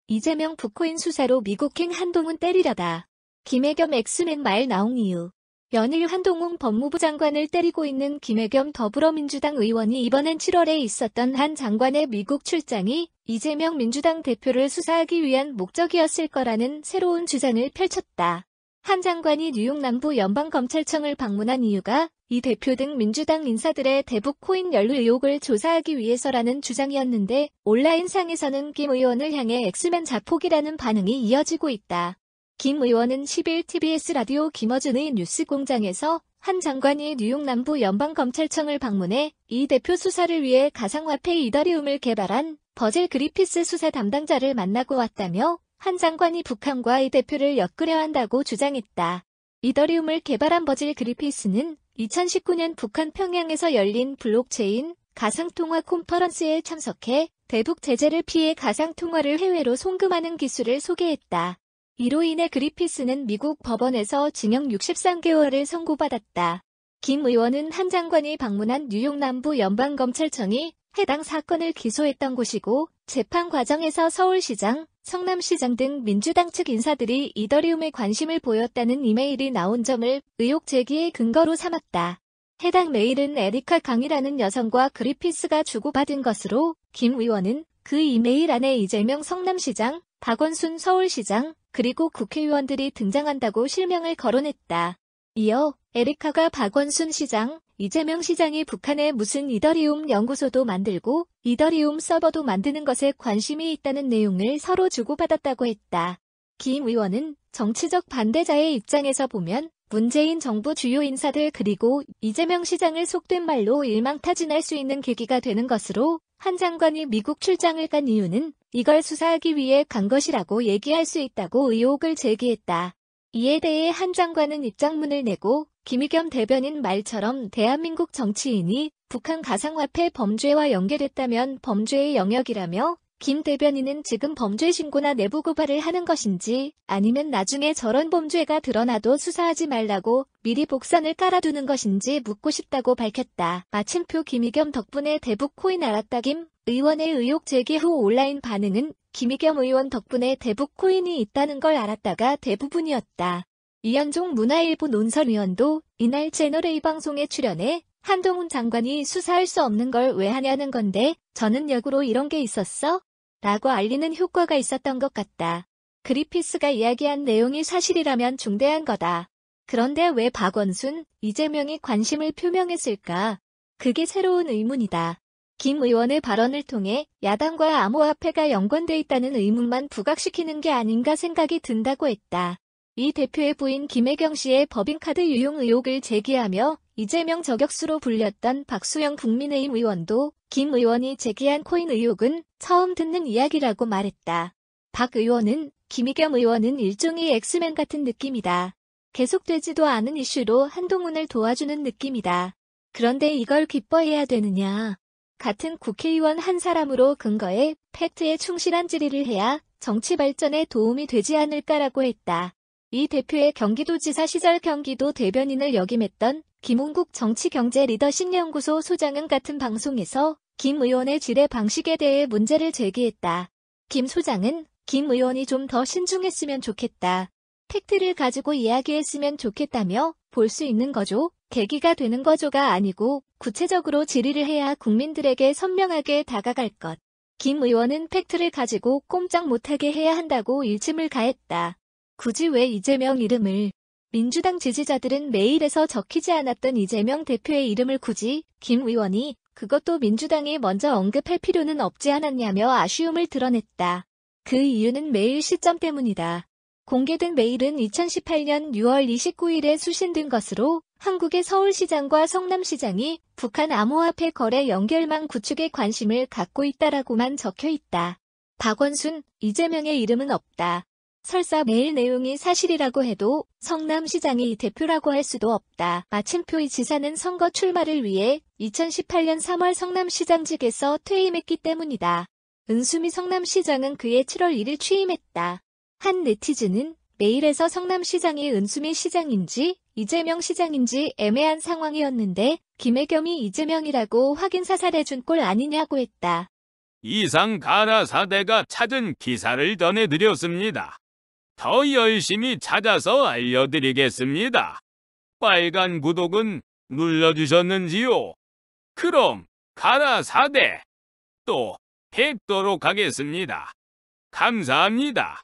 이재명 부코인 수사로 미국행 한동훈 때리려다. 김혜겸 엑스맨 말 나온 이유. 연일 한동훈 법무부 장관을 때리고 있는 김혜겸 더불어민주당 의원이 이번엔 7월에 있었던 한 장관의 미국 출장이 이재명 민주당 대표를 수사하기 위한 목적이었을 거라는 새로운 주장을 펼쳤다. 한 장관이 뉴욕 남부 연방검찰청을 방문한 이유가 이 대표 등 민주당 인사들의 대북 코인 연루 의혹을 조사하기 위해서라는 주장이었는데 온라인상에서는 김 의원을 향해 엑스맨 자폭이라는 반응이 이어지고 있다. 김 의원은 10일 TBS 라디오 김어준의 뉴스공장에서 한 장관이 뉴욕 남부 연방검찰청을 방문해 이 대표 수사를 위해 가상화폐 이더리움을 개발한 버젤 그리피스 수사 담당자를 만나고 왔다며 한 장관이 북한과 이 대표를 엮으려 한다고 주장했다. 이더리움을 개발한 버젤 그리피스는 2019년 북한 평양에서 열린 블록체인 가상통화 컨퍼런스에 참석해 대북 제재를 피해 가상통화를 해외로 송금하는 기술을 소개했다. 이로 인해 그리피스는 미국 법원에서 징역 63개월을 선고받았다. 김 의원은 한 장관이 방문한 뉴욕 남부 연방검찰청이 해당 사건을 기소했던 곳이고 재판 과정에서 서울시장, 성남시장 등 민주당 측 인사들이 이더리움에 관심을 보였다는 이메일이 나온 점을 의혹 제기의 근거로 삼았다. 해당 메일은 에리카 강이라는 여성과 그리피스가 주고받은 것으로 김 의원은 그 이메일 안에 이재명 성남시장, 박원순 서울시장, 그리고 국회의원들이 등장한다고 실명을 거론했다. 이어 에리카가 박원순 시장, 이재명 시장이 북한에 무슨 이더리움 연구소도 만들고 이더리움 서버도 만드는 것에 관심이 있다는 내용을 서로 주고받았다고 했다. 김 의원은 정치적 반대자의 입장에서 보면 문재인 정부 주요 인사들 그리고 이재명 시장을 속된 말로 일망타진할 수 있는 계기가 되는 것으로 한 장관이 미국 출장을 간 이유는 이걸 수사하기 위해 간 것이라고 얘기할 수 있다고 의혹을 제기했다. 이에 대해 한 장관은 입장문을 내고 김의겸 대변인 말처럼 대한민국 정치인이 북한 가상화폐 범죄와 연결했다면 범죄의 영역이라며 김 대변인은 지금 범죄 신고나 내부 고발을 하는 것인지 아니면 나중에 저런 범죄가 드러나도 수사하지 말라고 미리 복선을 깔아두는 것인지 묻고 싶다고 밝혔다. 마침표 김의겸 덕분에 대북 코인 알았다. 김 의원의 의혹 제기 후 온라인 반응은 김의겸 의원 덕분에 대북 코인이 있다는 걸 알았다가 대부분이었다. 이현종 문화일보 논설위원도 이날 채널A 방송에 출연해 한동훈 장관이 수사할 수 없는 걸 왜 하냐는 건데 저는 역으로 이런 게 있었어? 라고 알리는 효과가 있었던 것 같다. 그리피스가 이야기한 내용이 사실이라면 중대한 거다. 그런데 왜 박원순, 이재명이 관심을 표명했을까? 그게 새로운 의문이다. 김 의원의 발언을 통해 야당과 암호화폐가 연관돼 있다는 의문만 부각시키는 게 아닌가 생각이 든다고 했다. 이 대표의 부인 김혜경 씨의 법인카드 유용 의혹을 제기하며 이재명 저격수로 불렸던 박수영 국민의힘 의원도 김 의원이 제기한 코인 의혹은 처음 듣는 이야기라고 말했다. 박 의원은 김의겸 의원은 일종의 엑스맨 같은 느낌이다. 계속되지도 않은 이슈로 한동훈을 도와주는 느낌이다. 그런데 이걸 기뻐해야 되느냐. 같은 국회의원 한 사람으로 근거에 팩트에 충실한 질의를 해야 정치 발전에 도움이 되지 않을까라고 했다. 이 대표의 경기도지사 시절 경기도 대변인을 역임했던 김홍국 정치경제리더십연구소 소장은 같은 방송에서 김 의원의 질의 방식에 대해 문제를 제기했다. 김 소장은 김 의원이 좀 더 신중했으면 좋겠다. 팩트를 가지고 이야기했으면 좋겠다며 볼 수 있는 거죠. 계기가 되는 거죠가 아니고 구체적으로 질의를 해야 국민들에게 선명하게 다가갈 것. 김 의원은 팩트를 가지고 꼼짝 못하게 해야 한다고 일침을 가했다. 굳이 왜 이재명 이름을? 민주당 지지자들은 메일에서 적히지 않았던 이재명 대표의 이름을 굳이 김 의원이 그것도 민주당이 먼저 언급할 필요는 없지 않았냐며 아쉬움을 드러냈다. 그 이유는 메일 시점 때문이다. 공개된 메일은 2018년 6월 29일에 수신된 것으로 한국의 서울시장과 성남시장이 북한 암호화폐 거래 연결망 구축에 관심을 갖고 있다라고만 적혀 있다. 박원순, 이재명의 이름은 없다. 설사 메일 내용이 사실이라고 해도 성남시장이 대표라고 할 수도 없다. 마침표 이 지사는 선거 출마를 위해 2018년 3월 성남시장직에서 퇴임했기 때문이다. 은수미 성남시장은 그해 7월 1일 취임했다. 한 네티즌은 메일에서 성남시장이 은수미 시장인지 이재명 시장인지 애매한 상황이었는데 김혜겸이 이재명이라고 확인 사살해준 꼴 아니냐고 했다. 이상 가라사대가 찾은 기사를 전해드렸습니다. 더 열심히 찾아서 알려드리겠습니다. 빨간 구독은 눌러주셨는지요? 그럼 가라사대 또 뵙도록 하겠습니다. 감사합니다.